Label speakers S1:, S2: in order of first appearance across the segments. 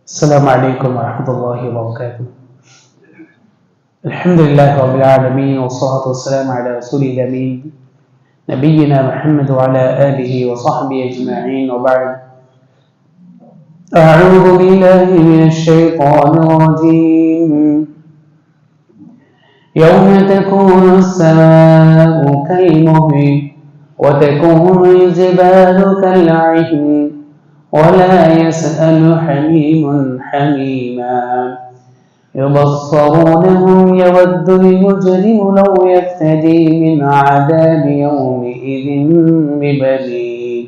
S1: السلام عليكم ورحمة الله وبركاته. الحمد لله رب العالمين والصلاة والسلام على رسول الأمين نبينا محمد وعلى آله وصحبه أجمعين وبعد. أعوذ بالله من الشيطان الرجيم. يوم تكون السماء كالمهل وتكون الجبال كالعهن ولا يسأل حميم حميما يبصرونهم يود المجرم لو يفتدي من عذاب يومئذ ببنيه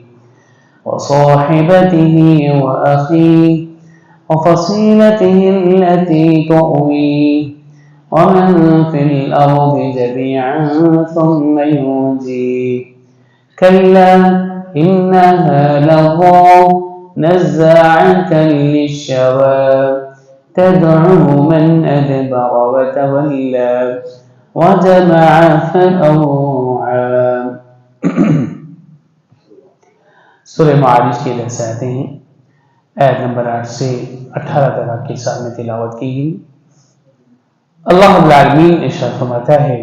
S1: وصاحبته وأخيه وفصيلته التي تؤويه ومن في الأرض جميعا ثم ينجيه كلا إنها لظى نزاعة للشوى تدعو من أدبر وتولى وجمع فأوعى. سورہ معارج کے درس آتے ہیں. آیت نمبر 8 سے 18 تک آپ کے سامنے تلاوت کی گئی. اللہ رب العالمین ارشاد فرماتا ہے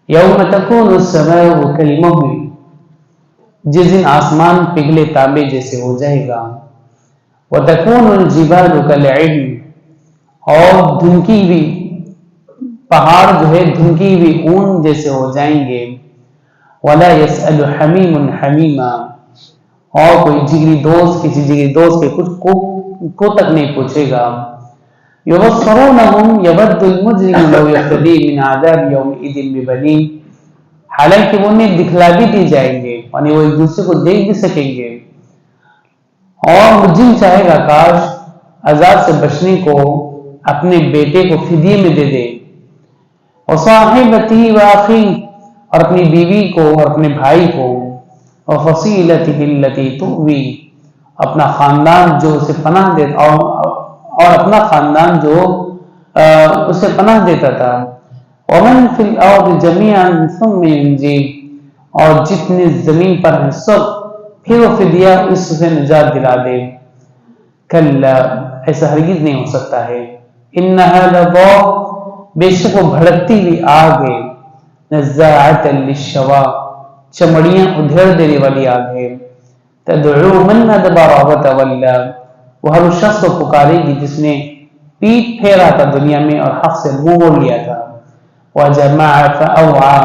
S1: یوم تکون السماء کالمہل، جس دن آسمان پگھلے تانبے جیسے ہو جائے گا. وَتَكُونُ الْجِبَالُ كَالْعِهْنِ، اور دھنکی ہوئی پہاڑ جو ہے دھنکی ہوئی اون جیسے ہو جائیں گے. وَلَا يَسْأَلُ حَمِيمٌ حَمِيمًا، اور کوئی جگری دوست کسی جگری دوست کے کچھ کو تک نہیں پوچھے گا. يُبَصَّرُونَهُمْ يَوَدُّ الْمُجْرِمُ لَوْ يَفْتَدِي مِنْ عَذَابِ يَوْمِئِذٍ بِبَنِيهِ، حالانکہ وہ انہیں دکھلا بھی دی جائیں گے، یعنی وہ ایک دوسرے کو دیکھ بھی سکیں گے. اور مجرم چاہے گا کاش عذاب سے بچنے کو اپنے بیٹے کو فدیے میں دے دے. وصاحبته واخی، اور اپنی بیوی کو اور اپنے بھائی کو. وفصیلته التي تؤوی، اپنا خاندان جو اسے پناہ دیتا اور اپنا خاندان جو اسے پناہ دیتا تھا. ومن فی الارض جميعا ثم ينجيه، اور جتنے زمین پر ہیں سب پھر وہ فدیہ اس سے نجات دلا دے. کلا، ایسا ہرگز نہیں ہو سکتا ہے. انہا لظی، بے شک وہ بھڑکتی ہوئی آگ ہے. نزاعۃ للشوی، چمڑیاں ادھیڑ دینے والی آگ ہے. تدعو من ادبر وتولی، وہ ہر اس شخص کو پکارے گی جس نے پیٹ پھیرا تھا دنیا میں اور حق سے منہ موڑ لیا تھا. وجمع فأوعى،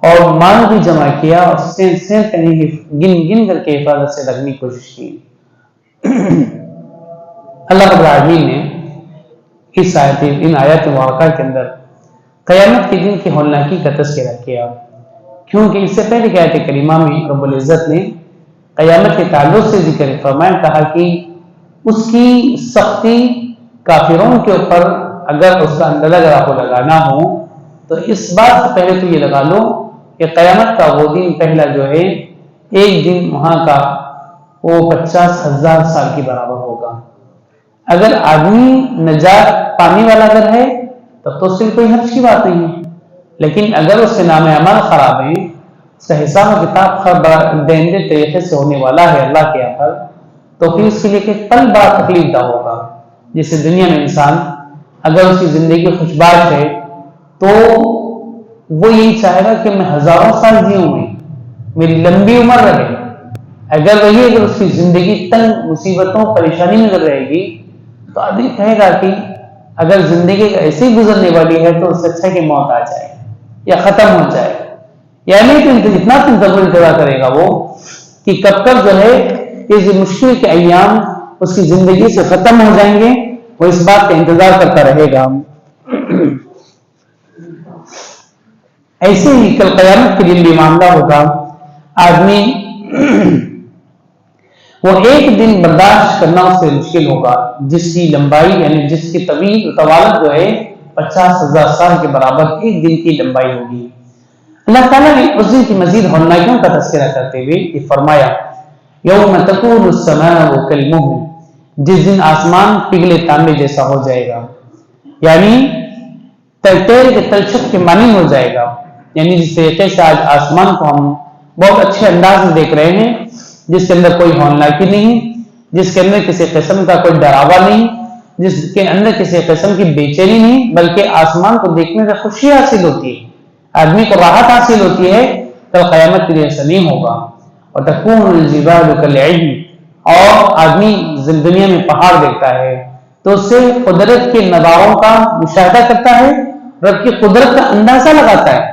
S1: اور مال بھی جمع کیا اور سین کرنے کی گن کر کے حفاظت سے رکھنے کی کوشش کی. اللہ رب العالمین نے ان آیات مبارکہ کے اندر قیامت کے دن کی ہولناکی کا تذکرہ کیا، کیونکہ اس سے پہلے کی آیت کریمہ میں رب العزت نے قیامت کے تعلق سے ذکر فرمایا، کہا کہ اس کی سختی کافروں کے اوپر اگر اس کا اندازہ اگر آپ کو لگانا ہو تو اس بات سے پہلے تو یہ لگا لو کہ قیامت کا وہ دن پہلا جو ہے ایک دن وہاں کا وہ 50,000 سال کے برابر ہوگا. اگر آدمی نجات پانے والا اگر ہے تب تو اس سے کوئی حرج کی بات نہیں ہے، لیکن اگر اس کے نام اعمال خراب ہیں، اس کا حساب و کتاب دہندے طریقے سے ہونے والا ہے اللہ کے یہاں پر، تو پھر اس کے لیے کہ کل بڑا تکلیف دہ ہوگا. جیسے دنیا میں انسان اگر اس کی زندگی خوشباش ہے تو وہ یہی چاہے گا کہ میں ہزاروں سال جیوں میں میری لمبی عمر رہے. اگر اس کی زندگی تنگ مصیبتوں پریشانی میں رہے گی تو آدمی کہے گا کہ اگر زندگی ایسے ہی گزرنے والی ہے تو اس سے اچھا کہ موت آ جائے یا ختم ہو جائے. یعنی تو اتنا تصور انتظار کرے گا وہ کہ کب جو ہے اس مشکل کے ایام اس کی زندگی سے ختم ہو جائیں گے، وہ اس بات کا انتظار کرتا رہے گا. ایسے ہی کل قیامت کے دن بھی معاملہ ہوگا. آدمی وہ ایک دن برداشت کرنا اس سے مشکل ہوگا جس کی لمبائی یعنی جس کی طوالت جو ہے 50,000 سال کے برابر ایک دن کی لمبائی ہوگی. اللہ تعالیٰ نے اس دن کی مزید ہولناکیوں کا تذکرہ کرتے ہوئے یہ فرمایا یوم تکون السماء کالمہل، جس دن آسمان پگھلے تانبے جیسا ہو جائے گا، یعنی تیر کے تلچھٹ کے مانند ہو جائے گا. یعنی جس طریقے سے آج آسمان کو ہم بہت اچھے انداز میں دیکھ رہے ہیں، جس کے اندر کوئی ہولناکی نہیں، جس کے اندر کسی قسم کا کوئی ڈراوا نہیں، جس کے اندر کسی قسم کی بے چینی نہیں، بلکہ آسمان کو دیکھنے سے خوشی حاصل ہوتی ہے، آدمی کو راحت حاصل ہوتی ہے، کل قیامت کے لیے ایسا نہیں ہوگا۔ وَتَكُونُ الْجِبَالُ كَالْعِهْنِ، اور آدمی دنیا میں پہاڑ دیکھتا ہے تو اس سے قدرت کے نظاروں کا مشاہدہ کرتا ہے، رب کی قدرت کا اندازہ لگاتا ہے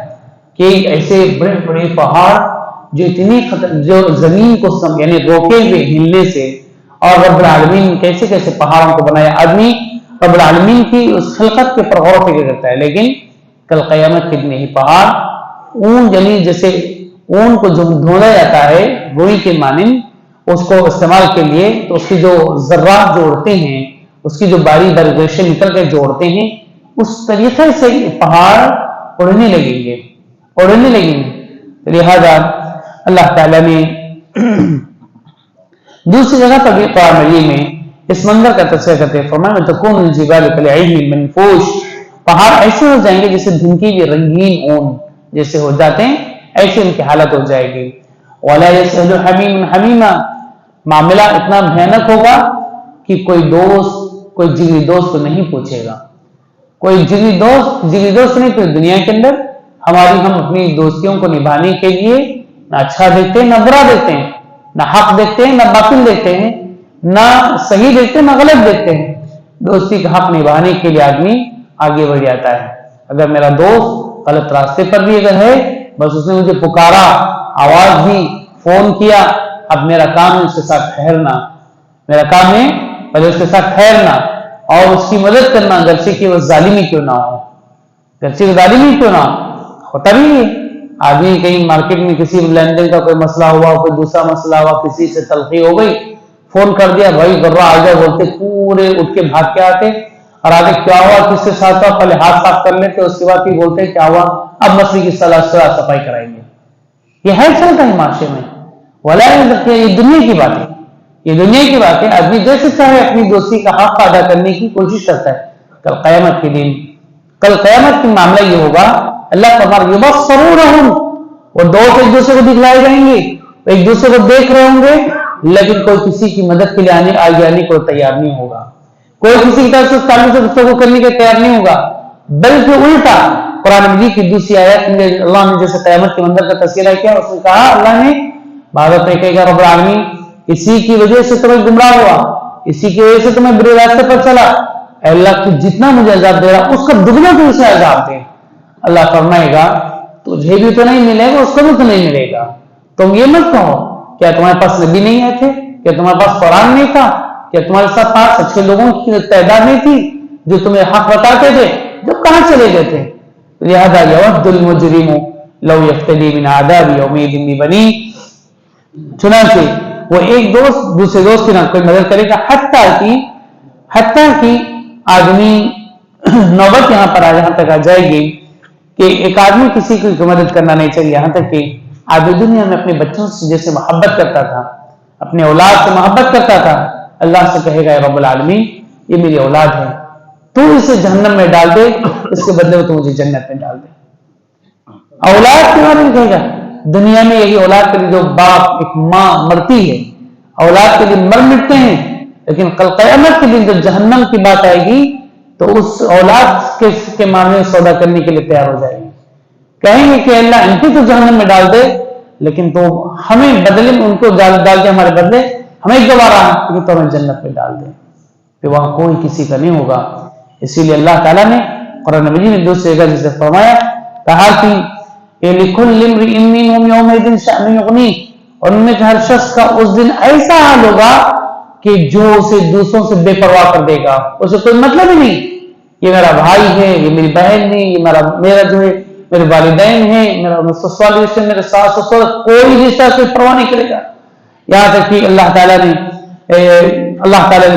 S1: کہ ایسے بڑے بڑے پہاڑ جو زمین کو یعنی روکے ہوئے ہلنے سے، اور رب العالمین کیسے کیسے پہاڑوں کو بنایا۔ آدمی رب العالمین کی اس خلقت کے پر غور و فکر کرتا ہے، لیکن کل قیامت کے دن یہی پہاڑ اون، یعنی جیسے اون کو جو دھونا جاتا ہے روئی کے مانند اس کو استعمال کے لیے، تو اس کی جو ذرات جو اڑتے ہیں، اس کی جو باری باری ریشے نکل کے جو اڑتے ہیں، اس طریقے سے پہاڑ اڑنے لگیں گے۔ لہذا اللہ تعالیٰ نے دوسری جگہ پر بھی قرآن مجید میں اس منظر کا تذکرہ کرتے فرمایا وَتَكُونُ الْجِبَالُ كَالْعِهْنِ الْمَنْفُوشِ، پہاڑ ایسے ہو جائیں گے جیسے دھنکی ہوئی رنگین اون جیسے ہو جاتے ہیں، ایسے ان کی حالت ہو جائے گی۔ وَلَا يَسْأَلُ حَمِيمٌ حَمِيمًا، معاملہ اتنا بھیانک ہوگا کہ کوئی جگری دوست کو نہیں پوچھے گا، کوئی جگری دوست نہیں۔ پھر دنیا کے اندر ہم اپنی دوستیوں کو نبھانے کے لیے نہ اچھا دیکھتے ہیں نہ برا دیکھتے ہیں، نہ حق دیکھتے ہیں نہ باطل دیکھتے ہیں، نہ صحیح دیکھتے ہیں نہ غلط دیکھتے ہیں۔ دوستی کا حق نبھانے کے لیے آدمی آگے بڑھ جاتا ہے۔ اگر میرا دوست غلط راستے پر بھی اگر ہے، بس اس نے مجھے پکارا، آواز دی، فون کیا، اب میرا کام ہے اس کے ساتھ ٹھہرنا، پہلے اس کے ساتھ ٹھہرنا اور اس کی مدد کرنا، گرچہ کہ وہ ظالمی کیوں نہ ہو، ہوتا بھی ہے۔ آدمی کہیں مارکیٹ میں کسی لین دین کا کوئی مسئلہ ہوا، کوئی دوسرا مسئلہ ہوا، کسی سے تلخی ہو گئی، فون کر دیا، بھائی گرا آ جائے بولتے، پورے اٹھ کے بھاگ کے آتے، اور آگے کیا ہوا، کس سے ساتھ ہوا، پہلے ہاتھ صاف کر لیتے، اس کے بعد پھر بولتے کیا ہوا، اب مسئلے کی صفائی کرائیں گے۔ یہ ہے چلتا ہے معاشرے میں، یہ دنیا کی بات ہے، آدمی جیسے چاہے اپنی دوستی کا حق ادا کرنے کی کوشش کرتا ہے۔ کل قیامت کے معاملہ یہ ہوگا، اللہ فرماتا یبصرونہم، وہ دوست ایک دوسرے کو دکھلائے جائیں گے، ایک دوسرے کو دیکھ رہے ہوں گے، لیکن کوئی کسی کی مدد کے لیے آگے آنے کو تیار نہیں ہوگا، کوئی کسی کی طرف سے تعلق سے گفتگو کرنے کے تیار نہیں ہوگا، بلکہ الٹا قرآن مجید کی دوسری آیت میں اللہ نے جیسے قیامت کے منظر کا تذکرہ کیا، اس نے کہا اللہ نے بھارت میں کہے گا رب العالمین اسی کی وجہ سے تمہیں گمراہ ہوا، اسی کی وجہ سے تمہیں برے راستے پر چلا، اے اللہ تو جتنا مجھے عذاب دے رہا اس کا دگنا تو اسے عذاب دے۔ اللہ فرمائے گا تجھے بھی تو نہیں ملے گا، اس کو بھی تو نہیں ملے گا۔ تم یہ مت کہو کیا تمہارے پاس نبی نہیں آئے تھے، کیا تمہارے پاس قرآن نہیں تھا، کیا تمہارے ساتھ پاس اچھے لوگوں کی تعداد نہیں تھی جو تمہیں حق بتاتے تھے، جو کہاں چلے گئے تھے؟ لہذا یود المجرم لو یفتدی من عذاب یومئذ ببنیہ، چنانچہ وہ ایک دوست دوسرے دوست کی نہ کوئی مدد کرے گا، حتیٰ کہ آدمی نوبت یہاں پر یہاں تک آ جائے گی کہ ایک آدمی کسی کی مدد کرنا نہیں چاہیے، یہاں تک کہ آدمی دنیا میں اپنے بچوں سے جیسے محبت کرتا تھا، اپنے اولاد سے محبت کرتا تھا، اللہ سے کہے گا رب العالمین یہ میری اولاد ہے، تو اسے جہنم میں ڈال دے، اس کے بدلے میں تو مجھے جنت میں ڈال دے۔ اولاد کے بارے میں کہے گا، دنیا میں یہی اولاد کے لیے جو باپ ایک ماں مرتی ہے، اولاد کے لیے مٹتے ہیں، لیکن کل قیامت کے دن جب جہنم کی بات آئے گی تو اس اولاد کے معاملے میں سودا کرنے کے لیے تیار ہو جائے گی، کہیں گے کہ اللہ ان کو تو جہنم میں ڈال دے، لیکن تو ہمیں بدلے میں ان کو ڈال کے ہمارے بدلے ہمیں گوارا ہے تو ہمیں جنت میں ڈال دیں، پھر وہاں کوئی کسی کا نہیں ہوگا۔ اسی لیے اللہ تعالیٰ نے قرآن مجید میں دوسری جگہ جسے فرمایا، کہا کہ لِكُلِّ امْرِئٍ مِّنْهُمْ يَوْمَئِذٍ شَأْنٌ يُغْنِيهِ، اور ان میں سے ہر شخص کا اس دن ایسا حال ہوگا کہ جو اسے دوسروں سے بے پرواہ کر دے گا، اسے کوئی مطلب ہی نہیں، یہ میرا بھائی ہے، یہ میری بہن ہے، یہ میرا جو ہے میرے والدین ہیں، میرا سسرال رشتے، میرے ساس سسر، کوئی رشتہ سے پرواہ نہیں کرے گا۔ یہاں تک کہ اللہ تعالیٰ نے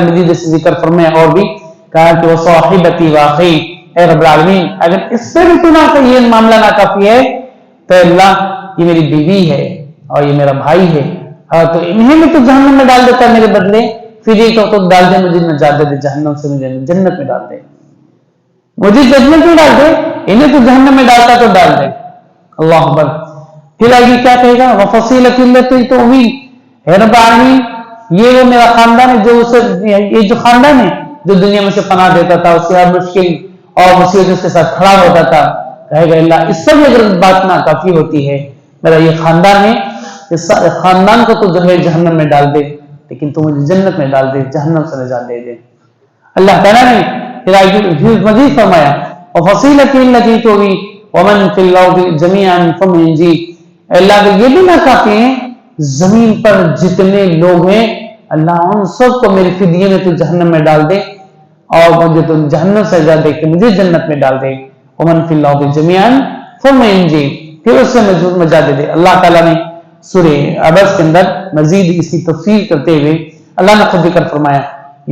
S1: مزید سے ذکر فرمایا اور بھی کہا کہ وہ صاحبتی واقعی، اے رب العالمین اگر اس سے بھی تو یہ معاملہ ناکافی ہے تو اللہ یہ میری بیوی ہے اور یہ میرا بھائی ہے، تو انہیں بھی تو جہنم میں ڈال دیتا ہے میرے بدلے، پھر یہ تو ڈال دے مجھے نجات دے، جہنم سے مجھے جنت میں ڈال دے، مجھے جنت میں ڈال دے، انہیں تو جہنم میں ڈالتا تو ڈال دے۔ اللہ اکبر۔ پھر آگے کیا کہے گا، وَفَصِيلَةِ الَّتِي تُؤْوِيهِ، اے رب العالمین یہ وہ میرا خاندان ہے جو اسے، یہ جو خاندان ہے جو دنیا میں سے پناہ دیتا تھا، اس سے ہر مشکل اور مصیبت کے ساتھ کھڑا ہوتا تھا، کہے گا اللہ اس پر بھی اگر بات ناکافی ہوتی ہے، میرا یہ خاندان ہے، اس خاندان کو تو جو ہے جہنم میں ڈال دے، لیکن تو مجھے جنت میں ڈال دے، جہنم سے نجات دے دے۔ اللہ تعالیٰ نے مزید فرمایا وَفَصِيلَتِهِ الَّتِي تُؤْوِي وَمَنْ فِي الْأَرْضِ جَمِيعًا ثُمَّ يُنْجِيهِ۔ اللہ کے یہ بھی نہ کافی ہیں، زمین پر جتنے لوگ ہیں اللہ ان سب کو میرے فدیے میں تو جہنم میں ڈال دے، اور مجھے تو جہنم سے نجات دے کہ مجھے جنت میں ڈال دے۔ وَمَنْ فِي الْأَرْضِ جَمِيعًا ثُمَّ يُنْجِيهِ، پھر اس سے نجات دے دے۔ اللہ تعالیٰ نے سورہ عبس کے اندر مزید اس کی تفصیل کرتے ہوئے اللہ نے خود ذکر فرمایا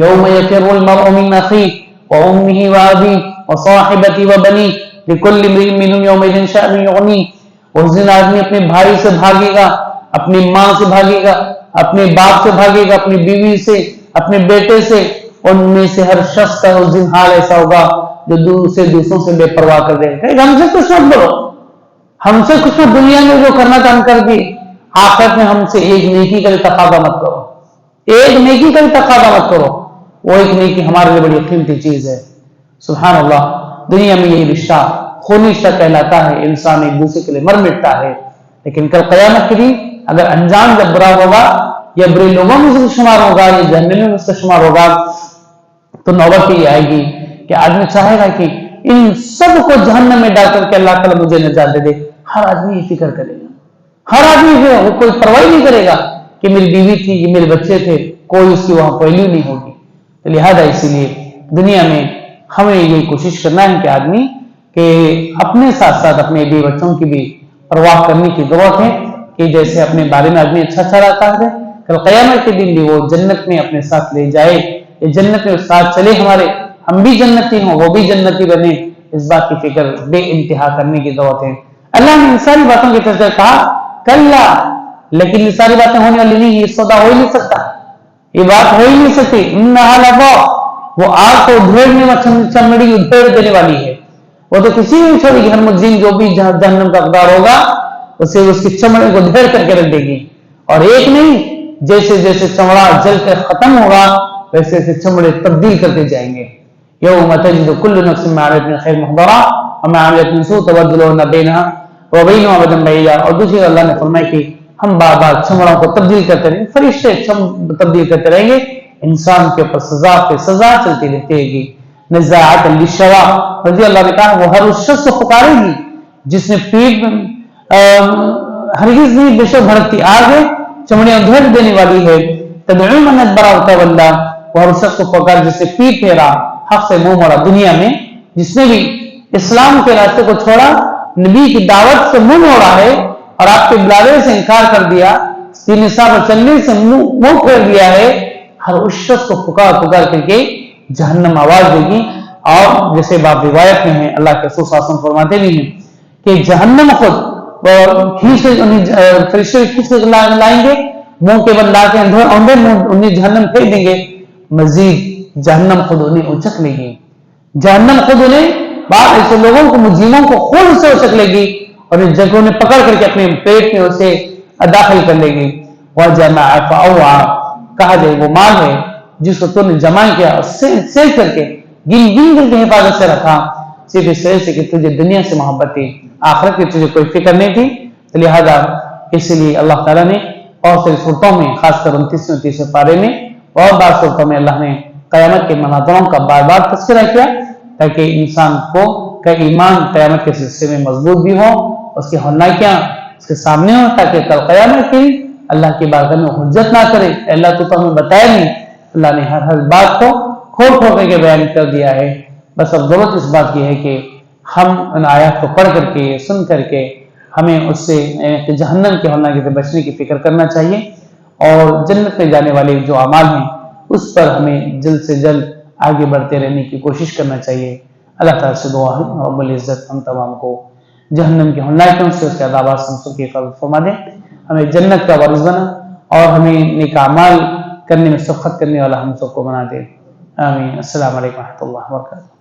S1: یوم یفر المرء من اخیہ وامہ وابیہ وصاحبتہ وبنیہ لکل امرئ منہم یومئذ شأن یغنیہ۔ اس دن آدمی اپنے بھائی سے بھاگے گا، اپنی ماں سے بھاگے گا، اپنے باپ سے بھاگے گا، اپنی بیوی سے، اپنے بیٹے سے۔ ان میں سے ہر شخص کا اس دن حال ایسا ہوگا جو دوسروں سے بے پرواہ کر دے گا، ہم سے کچھ مت کرو، ہم سے کچھ مت، دنیا میں جو کرنا تھا ہم کر دیے، آخرت میں ہم سے ایک نیکی کا بھی تقاضا مت کرو، ایک نیکی کا بھی تقاضا مت کرو، وہ ایک نیکی ہمارے لیے بڑی قیمتی چیز ہے۔ سبحان اللہ، دنیا میں یہ رشتہ خونی رشتہ کہلاتا ہے، انسان ایک دوسرے کے لیے مر مٹتا ہے، لیکن کل قیامت کے دن اگر انجام جب برا ہوگا یا برے لوگوں میں سے شمار ہوگا یا جہنم میں سے شمار ہوگا تو نوبت یہ آئے گی کہ آدمی چاہے گا کہ ان سب کو جہنم میں ڈال کر کے اللہ تعالیٰ مجھے نجات دے دے۔ ہر آدمی یہ فکر کرے گا، ہر آدمی وہ کوئی پرواہ نہیں کرے گا کہ میری بیوی تھی، یہ میرے بچے تھے، کوئی اس کی وہاں پہلو نہیں ہوگی۔ تو لہذا اسی لیے دنیا میں ہمیں یہ کوشش کرنا ہے کہ آدمی کہ اپنے ساتھ ساتھ اپنے بیوی بچوں کی بھی پرواہ کرنے کی ضرورت ہے، کہ جیسے اپنے بارے میں آدمی اچھا رہتا ہے، کل قیامت کے دن بھی وہ جنت میں اپنے ساتھ لے جائے، یہ جنت میں ساتھ چلے ہمارے، ہم بھی جنتی ہوں وہ بھی جنتی بنے، اس بات کی فکر بے انتہا کرنے کی ضرورت ہے۔ اللہ نے ان ساری باتوں کی تذکرہ کہا کلا، لیکن یہ ساری باتیں ہونے والی نہیں، یہ سودا ہو ہی نہیں سکتا، یہ بات ہو ہی نہیں سکتی۔ انہا لظی، وہ آگ کو ادھیڑنے میں چمڑی ادھیڑ دینے والی ہے، وہ تو کسی بھی چھوڑے گی، ہر مجرم جو بھی جہنم کا حقدار ہوگا اسے اس کی چمڑے کو ادھیڑ کر کے رکھ دے گی، اور ایک نہیں، جیسے جیسے چمڑا جل کر ختم ہوگا ویسے ویسے چمڑے تبدیل کرتے جائیں گے۔ یوم تجد کل نفس ما عملت من خیر محضرا وما عملت من سوء تود لو ان بینہا وبینہ ابدا بعیدا۔ اور دوسری اللہ نے فرمایا کہ ہم بار بار چمڑوں کو تبدیل کرتے رہیں گے، فرشتے تبدیل کرتے رہیں گے، انسان کے اوپر سزا پہ سزا چلتی رہتی ہے گی۔ نزاعۃ للشوا، رضی اللہ نے کہا وہ ہر اس شخص کو پکارے گی جس نے پیٹ ہرگز نہیں بے شک بھڑکتی آگ ہے، چمڑیاں ادھیڑ دینے والی ہے۔ تدعو من ادبر وتولى، وہ ہر اس شخص کو پکار جس نے پیٹ پھیرا، حق سے منہ موڑا، دنیا میں جس نے بھی اسلام کے راستے کو چھوڑا، نبی کی دعوت سے منہ موڑا ہے اور آپ کے بلاوے سے انکار کر دیا، دین اسلام پر چلنے سے منہ پھیر دیا ہے، ہر اس شخص کو پکار کر کے جہنم آواز دے گی۔ اور جیسے باب روایت میں ہے، اللہ کے رسول صلی اللہ علیہ وسلم فرماتے بھی ہیں کہ جہنم خود فرشتے کھینچ کے لائیں گے، منہ کے بل لا کے اندر انہیں جہنم پھینک دیں گے، مزید جہنم خود انہیں اچک لے گی، جہنم خود انہیں بعض ایسے لوگوں کو مجرموں کو خود سے اچک لے گی اور ان جگہوں نے پکڑ کر کے اپنے پیٹ میں اسے داخل کر لے گی۔ وَجَمَعَ فَأَوْعَى، کہا جائے وہ مال ہے جس کو تو نے جمع کیا، سیل کر کے گن کر کے حفاظت سے رکھا، صرف اس طرح سے کہ تجھے دنیا سے محبت تھی، آخرت کی تجھے کوئی فکر نہیں تھی۔ تو لہذا اس لیے اللہ تعالیٰ نے بہت ساری صورتوں میں، خاص کر 29 پارے میں بہت بار صورتوں میں اللہ نے قیامت کے مناظروں کا بار بار تذکرہ کیا، تاکہ انسان کو کا ایمان قیامت کے سلسلے میں مضبوط بھی ہو، اس کی ہولناکیاں اس کے سامنے ہو، تاکہ کل قیامت کی اللہ کی بارگاہ میں حجت نہ کرے، اللہ تو ہمیں بتایا نہیں، اللہ نے ہر بات کو کھول کھول کے بیان کر دیا ہے۔ بس اب ضرورت اس بات کی ہے کہ ہم ان آیات کو پڑھ کر کے، سن کر کے، ہمیں اس سے جہنم کے ہولناکی سے بچنے کی فکر کرنا چاہیے، اور جنت میں جانے والے جو اعمال ہیں اس پر ہمیں جلد سے جلد آگے بڑھتے رہنے کی کوشش کرنا چاہیے۔ اللہ تعالیٰ سے دعا ہے رب العزت ہم تمام کو جہنم کے ہولناکیوں سے، اس کے عذابات سے ہم سب کی حفاظت فرما دے، ہمیں جنت کا وارث بنا اور ہمیں نیک اعمال کرنے میں سبقت کرنے والا ہم سب کو بنا دے، آمین۔ السلام علیکم و رحمۃ اللہ وبرکاتہ۔